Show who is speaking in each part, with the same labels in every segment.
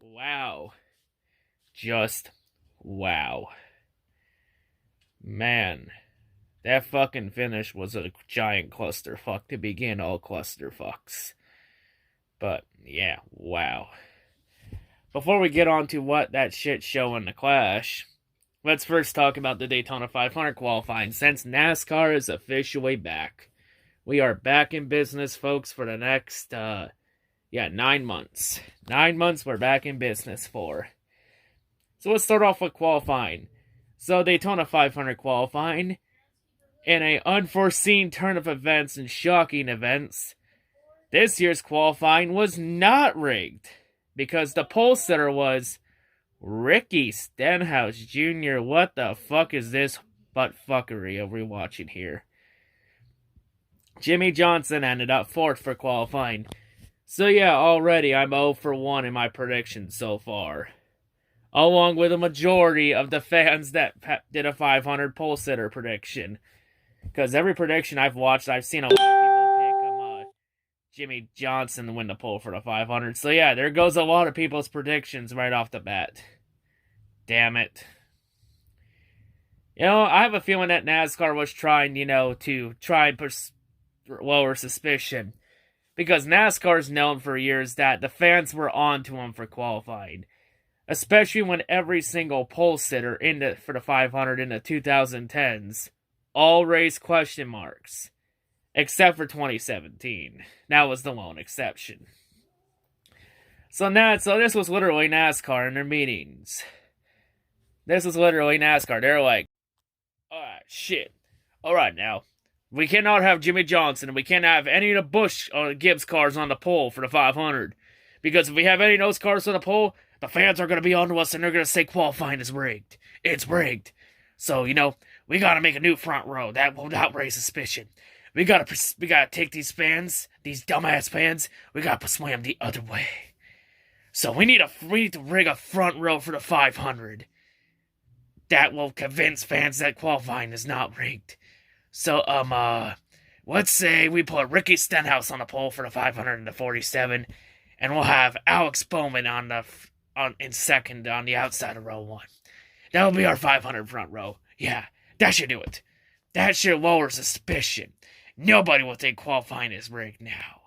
Speaker 1: Wow. Just wow. Man, that fucking finish was a giant clusterfuck to begin all clusterfucks. But, yeah, wow. Before we get on to what that shit show in the Clash, let's first talk about the Daytona 500 qualifying, since NASCAR is officially back. We are back in business, folks, for the next, 9 months. 9 months we're back in business for. So let's start off with qualifying. So Daytona 500 qualifying, in an unforeseen turn of events and shocking events, this year's qualifying was not rigged, because the pole sitter was Ricky Stenhouse Jr. What the fuck is this butt fuckery are we watching here? Jimmy Johnson ended up 4th for qualifying. So yeah, already I'm 0 for 1 in my predictions so far. Along with a majority of the fans that did a 500 pole sitter prediction. Because every prediction I've watched, I've seen a lot of people pick Jimmy Johnson to win the pole for the 500. So yeah, there goes a lot of people's predictions right off the bat. Damn it. I have a feeling that NASCAR was trying, to try and lower suspicion. Because NASCAR's known for years that the fans were on to them for qualifying. Especially when every single pole sitter for the 500 in the 2010s all raised question marks. Except for 2017. That was the lone exception. So this was literally NASCAR in their meetings. This was literally NASCAR. They're like, alright, shit. Alright now. We cannot have Jimmy Johnson, and we can't have any of the Busch or Gibbs cars on the pole for the 500. Because if we have any of those cars on the pole, the fans are going to be onto us and they're going to say qualifying is rigged. It's rigged. So, we got to make a new front row. That will not raise suspicion. We got to take these fans, these dumbass fans, we got to sway them the other way. So we need to rig a front row for the 500. That will convince fans that qualifying is not rigged. So, let's say we put Ricky Stenhouse on the pole for the 500 and the 47, and we'll have Alex Bowman in second on the outside of row 1. That'll be our 500 front row. Yeah, that should do it. That should lower suspicion. Nobody will think qualifying is rigged now.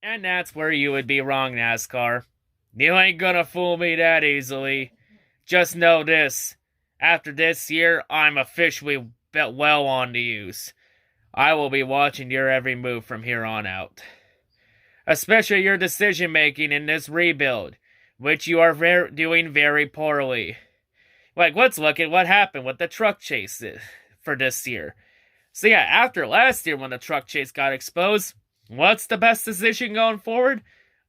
Speaker 1: And that's where you would be wrong, NASCAR. You ain't gonna fool me that easily. Just know this. After this year, I'm officially well on to use. I will be watching your every move from here on out. Especially your decision making in this rebuild, which you are doing very poorly. Like, let's look at what happened with the truck chase for this year. So yeah, after last year when the truck chase got exposed, what's the best decision going forward?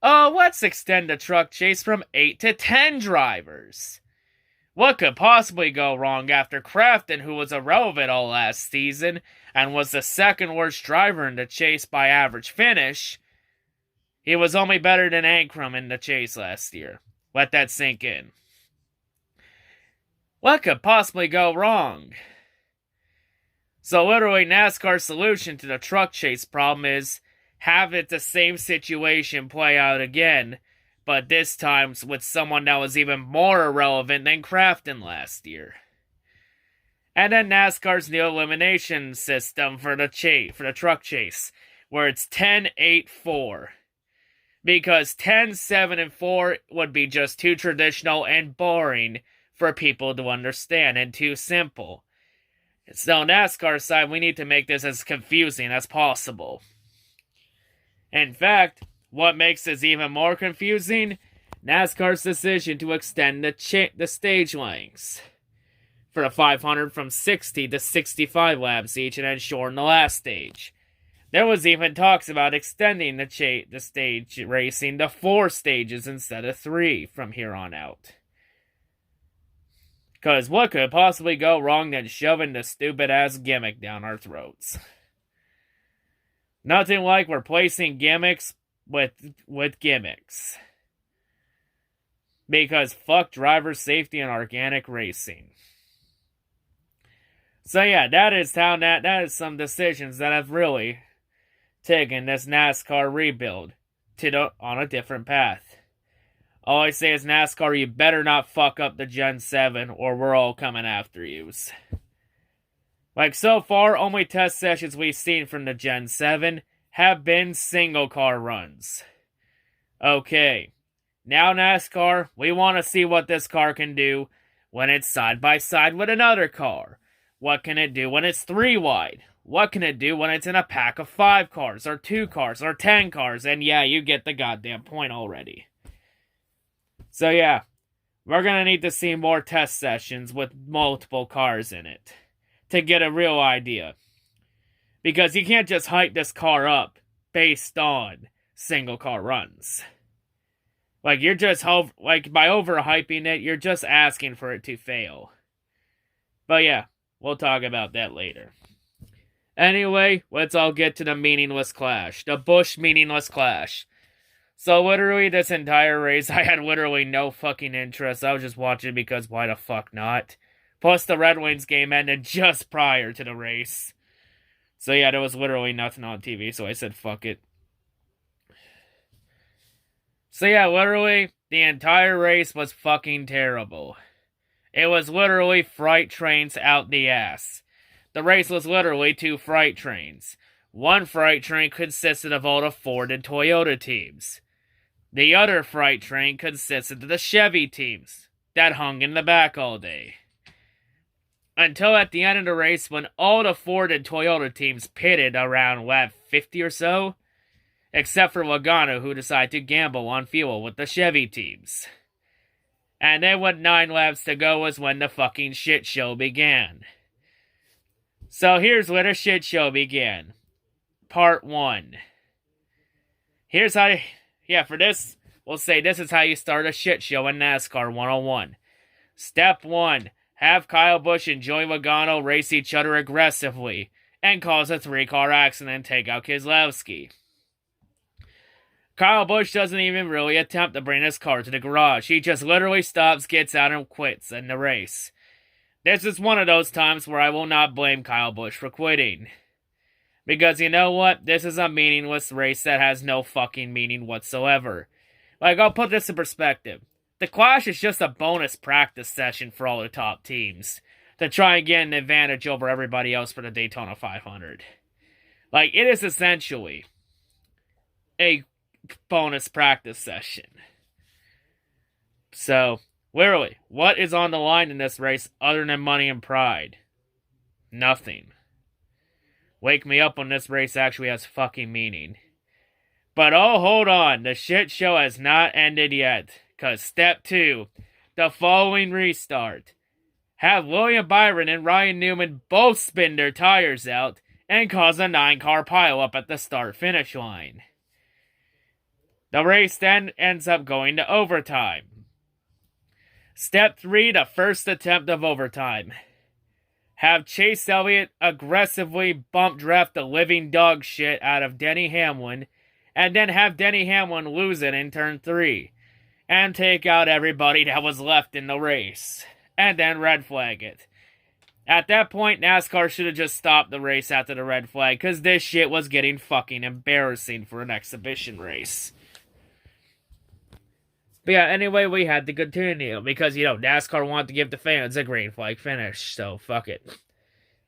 Speaker 1: Oh, let's extend the truck chase from 8 to 10 drivers. What could possibly go wrong after Crafton, who was irrelevant all last season and was the second worst driver in the chase by average finish? He was only better than Ankrum in the chase last year. Let that sink in. What could possibly go wrong? So literally NASCAR's solution to the truck chase problem is have it the same situation play out again, but this time with someone that was even more irrelevant than Crafton last year. And then NASCAR's new elimination system for the truck chase, where it's 10, 8, 4. Because 10, 7, and 4 would be just too traditional and boring for people to understand and too simple. So on NASCAR side, we need to make this as confusing as possible. In fact, what makes this even more confusing? NASCAR's decision to extend the stage lengths for the 500 from 60 to 65 laps each and then shorten the last stage. There was even talks about extending the stage racing to 4 stages instead of 3 from here on out. Because what could possibly go wrong than shoving the stupid-ass gimmick down our throats? Nothing like replacing gimmicks with gimmicks. Because fuck driver safety and organic racing. So yeah, that is some decisions that have really taken this NASCAR rebuild on a different path. All I say is, NASCAR, you better not fuck up the Gen 7 or we're all coming after yous. Like, so far, only test sessions we've seen from the Gen 7 have been single car runs. Okay, now NASCAR, we want to see what this car can do when it's side by side with another car. What can it do when it's 3 wide? What can it do when it's in a pack of 5 cars, or 2 cars, or 10 cars? And yeah, you get the goddamn point already. So yeah, we're gonna need to see more test sessions with multiple cars in it to get a real idea. Because you can't just hype this car up based on single car runs. Like, you're just, by overhyping it, you're just asking for it to fail. But yeah, we'll talk about that later. Anyway, let's all get to the Meaningless Clash. The Busch Meaningless Clash. So literally, this entire race, I had literally no fucking interest. I was just watching because why the fuck not? Plus, the Red Wings game ended just prior to the race. So yeah, there was literally nothing on TV, so I said fuck it. So yeah, literally, the entire race was fucking terrible. It was literally freight trains out the ass. The race was literally 2 freight trains. One freight train consisted of all the Ford and Toyota teams. The other freight train consisted of the Chevy teams that hung in the back all day. Until at the end of the race, when all the Ford and Toyota teams pitted around lap 50 or so, except for Logano, who decided to gamble on fuel with the Chevy teams. And then with 9 laps to go was when the fucking shit show began. So here's where the shit show began. Part 1. Here's how for this, we'll say this is how you start a shit show in NASCAR 101. Step 1. Have Kyle Busch and Joey Logano race each other aggressively and cause a 3-car accident and take out Keselowski. Kyle Busch doesn't even really attempt to bring his car to the garage. He just literally stops, gets out, and quits in the race. This is one of those times where I will not blame Kyle Busch for quitting. Because you know what? This is a meaningless race that has no fucking meaning whatsoever. Like, I'll put this in perspective. The Clash is just a bonus practice session for all the top teams to try and get an advantage over everybody else for the Daytona 500. Like, it is essentially a bonus practice session. So, literally, what is on the line in this race other than money and pride? Nothing. Wake me up when this race actually has fucking meaning. But oh, hold on, the shit show has not ended yet. Because step 2, the following restart. Have William Byron and Ryan Newman both spin their tires out and cause a 9-car pileup at the start-finish line. The race then ends up going to overtime. Step 3, the first attempt of overtime. Have Chase Elliott aggressively bump draft the living dog shit out of Denny Hamlin, and then have Denny Hamlin lose it in turn 3. And take out everybody that was left in the race. And then red flag it. At that point, NASCAR should have just stopped the race after the red flag, because this shit was getting fucking embarrassing for an exhibition race. But yeah, anyway, we had to continue, because, NASCAR wanted to give the fans a green flag finish, so fuck it.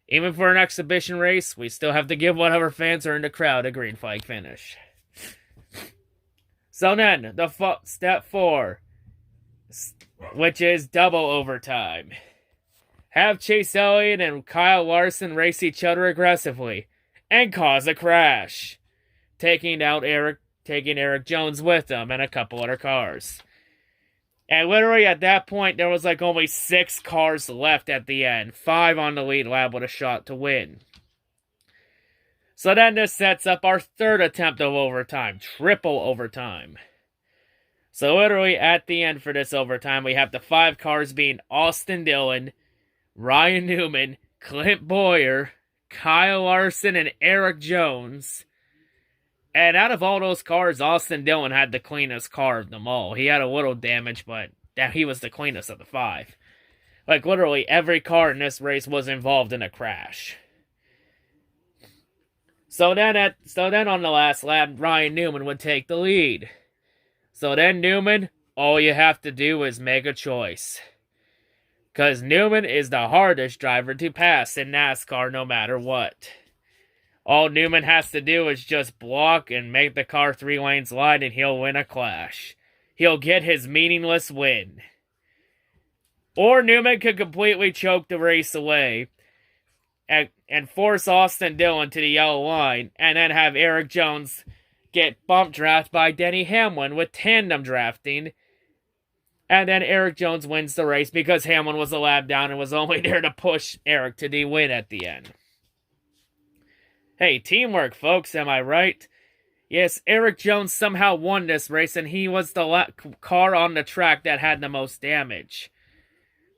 Speaker 1: Even for an exhibition race, we still have to give whatever fans are in the crowd a green flag finish. So then, step 4, which is double overtime. Have Chase Elliott and Kyle Larson race each other aggressively and cause a crash, taking Eric Jones with them and a couple other cars. And literally at that point, there was like only 6 cars left at the end, 5 on the lead lap with a shot to win. So then this sets up our 3rd attempt of overtime, triple overtime. So literally at the end for this overtime, we have the 5 cars being Austin Dillon, Ryan Newman, Clint Boyer, Kyle Larson, and Eric Jones. And out of all those cars, Austin Dillon had the cleanest car of them all. He had a little damage, but he was the cleanest of the 5. Like literally every car in this race was involved in a crash. So then on the last lap, Ryan Newman would take the lead. So then Newman all you have to do is make a choice. Because Newman is the hardest driver to pass in NASCAR no matter what. All Newman has to do is just block and make the car 3 lanes wide and he'll win a clash. He'll get his meaningless win. Or Newman could completely choke the race away and force Austin Dillon to the yellow line and then have Eric Jones get bump drafted by Denny Hamlin with tandem drafting. And then Eric Jones wins the race because Hamlin was a lap down and was only there to push Eric to the win at the end. Hey, teamwork, folks, am I right? Yes, Eric Jones somehow won this race, and he was the car on the track that had the most damage.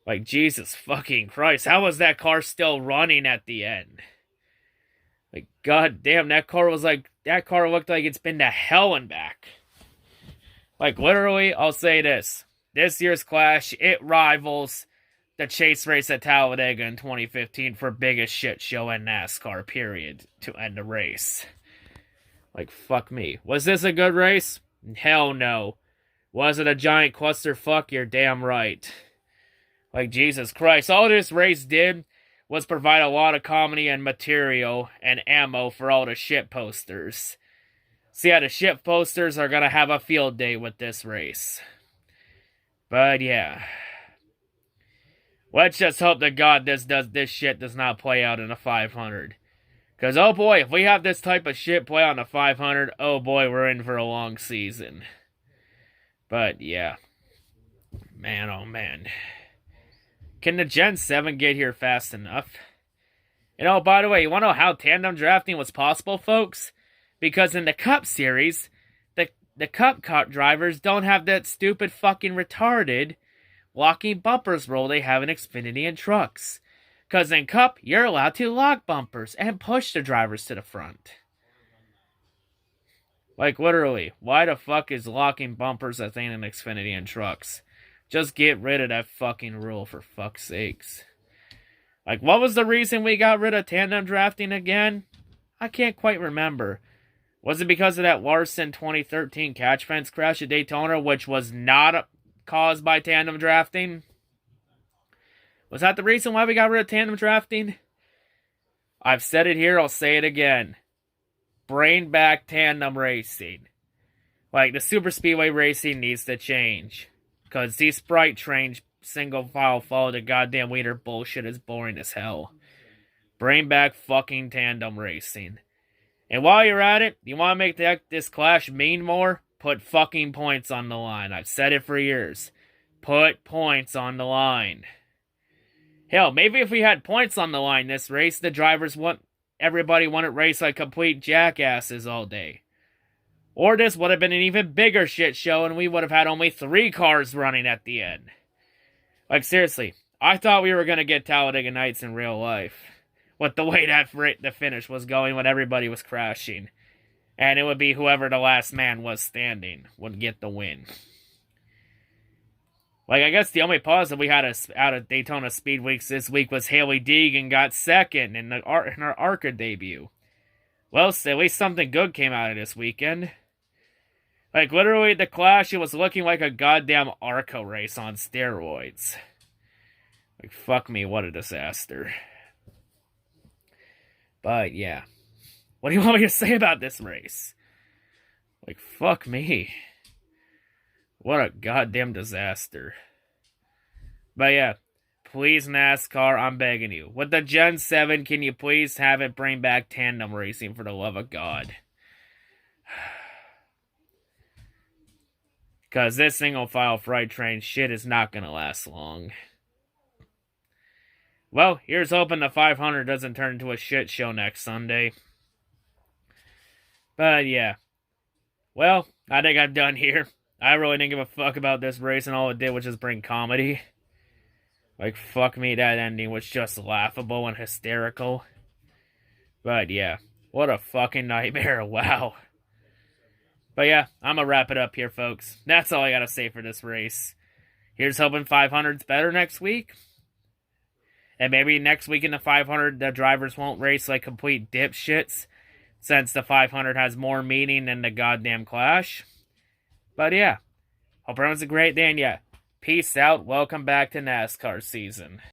Speaker 1: Like, Jesus fucking Christ, how was that car still running at the end? Like, god damn, that car looked like it's been to hell and back. Like, literally, I'll say this. This year's Clash, it rivals the chase race at Talladega in 2015 for biggest shit show in NASCAR, period, to end the race. Like, fuck me. Was this a good race? Hell no. Was it a giant clusterfuck? You're damn right. Like, Jesus Christ, all this race did was provide a lot of comedy and material and ammo for all the shit posters. So yeah, the shit posters are gonna have a field day with this race. But yeah. Let's just hope to God this shit does not play out in a 500. Because, oh boy, if we have this type of shit play on the 500, oh boy, we're in for a long season. But yeah. Man, oh man. Can the Gen 7 get here fast enough? And oh, by the way, you want to know how tandem drafting was possible, folks? Because in the Cup Series, the Cup drivers don't have that stupid fucking retarded locking bumpers rule they have in Xfinity and trucks. Because in Cup, you're allowed to lock bumpers and push the drivers to the front. Like, literally, why the fuck is locking bumpers a thing in Xfinity and trucks? Just get rid of that fucking rule, for fuck's sakes. Like, what was the reason we got rid of tandem drafting again? I can't quite remember. Was it because of that Larson 2013 catch fence crash at Daytona, which was not caused by tandem drafting? Was that the reason why we got rid of tandem drafting? I've said it here, I'll say it again. Bring back tandem racing. Like, the super speedway racing needs to change. Because these sprite trains single file follow the goddamn leader bullshit is boring as hell. Bring back fucking tandem racing. And while you're at it, you want to make this clash mean more? Put fucking points on the line. I've said it for years. Put points on the line. Hell, maybe if we had points on the line this race, everybody wouldn't race like complete jackasses all day. Or this would have been an even bigger shit show and we would have had only 3 cars running at the end. Like, seriously, I thought we were going to get Talladega Nights in real life. With the way that the finish was going when everybody was crashing. And it would be whoever the last man was standing would get the win. Like, I guess the only positive we had out of Daytona Speed Weeks this week was Hailie Deegan got second in her ARCA debut. Well, at least something good came out of this weekend. Like, literally, the Clash, it was looking like a goddamn ARCA race on steroids. Like, fuck me, what a disaster. But, yeah. What do you want me to say about this race? Like, fuck me. What a goddamn disaster. But, yeah. Please, NASCAR, I'm begging you. With the Gen 7, can you please have it bring back tandem racing for the love of God? Because this single-file freight train shit is not going to last long. Well, here's hoping the 500 doesn't turn into a shit show next Sunday. But, yeah. Well, I think I'm done here. I really didn't give a fuck about this race, and all it did was just bring comedy. Like, fuck me, that ending was just laughable and hysterical. But, yeah. What a fucking nightmare. Wow. But, yeah, I'm gonna wrap it up here, folks. That's all I gotta say for this race. Here's hoping 500's better next week. And maybe next week in the 500, the drivers won't race like complete dipshits, since the 500 has more meaning than the goddamn Clash. But yeah, Hope everyone's a great day, and yeah, peace out. Welcome back to NASCAR season.